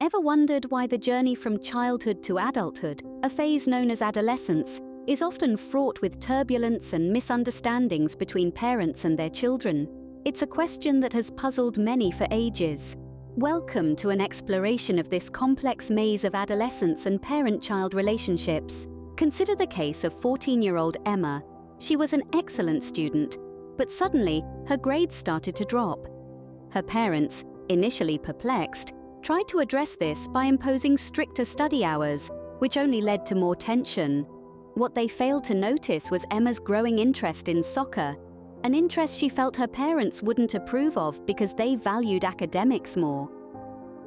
Ever wondered why the journey from childhood to adulthood, a phase known as adolescence, is often fraught with turbulence and misunderstandings between parents and their children? It's a question that has puzzled many for ages. Welcome to an exploration of this complex maze of adolescence and parent-child relationships. Consider the case of 14-year-old Emma. She was an excellent student, but suddenly her grades started to drop. Her parents, initially perplexed, tried to address this by imposing stricter study hours, which only led to more tension. What they failed to notice was Emma's growing interest in soccer, an interest she felt her parents wouldn't approve of because they valued academics more.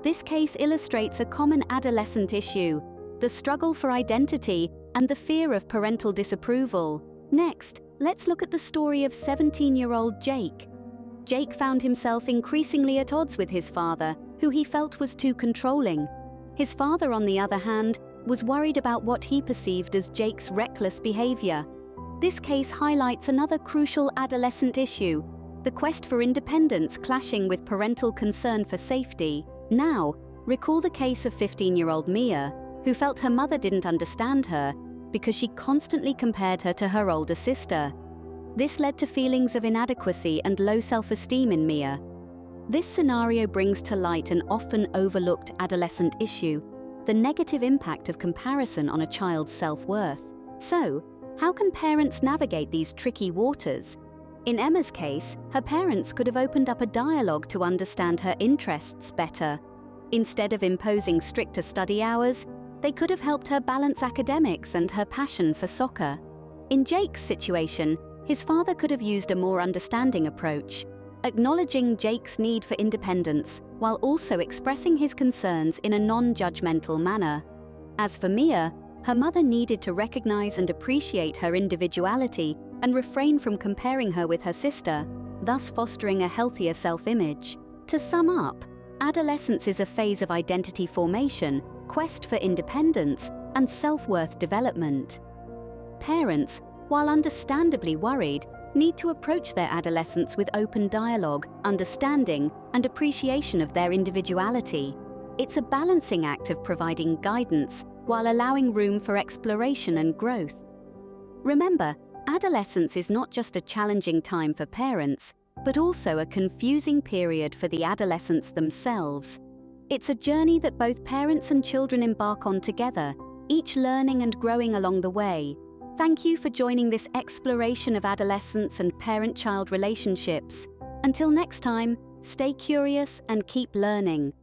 This case illustrates a common adolescent issue: the struggle for identity and the fear of parental disapproval. Next, let's look at the story of 17-year-old Jake. Jake found himself increasingly at odds with his father, who he felt was too controlling. His father, on the other hand, was worried about what he perceived as Jake's reckless behavior. This case highlights another crucial adolescent issue: the quest for independence clashing with parental concern for safety. Now, recall the case of 15-year-old Mia, who felt her mother didn't understand her because she constantly compared her to her older sister. This led to feelings of inadequacy and low self-esteem in Mia. This scenario brings to light an often overlooked adolescent issue: the negative impact of comparison on a child's self-worth. So, how can parents navigate these tricky waters? In Emma's case, her parents could have opened up a dialogue to understand her interests better. Instead of imposing stricter study hours, they could have helped her balance academics and her passion for soccer. In Jake's situation, his father could have used a more understanding approach, acknowledging Jake's need for independence while also expressing his concerns in a non-judgmental manner. As for Mia, her mother needed to recognize and appreciate her individuality and refrain from comparing her with her sister, thus fostering a healthier self-image. To sum up, adolescence is a phase of identity formation, quest for independence, and self-worth development. Parents, while understandably worried, need to approach their adolescents with open dialogue, understanding, and appreciation of their individuality. It's a balancing act of providing guidance while allowing room for exploration and growth. Remember, adolescence is not just a challenging time for parents, but also a confusing period for the adolescents themselves. It's a journey that both parents and children embark on together, each learning and growing along the way. Thank you for joining this exploration of adolescence and parent-child relationships. Until next time, stay curious and keep learning.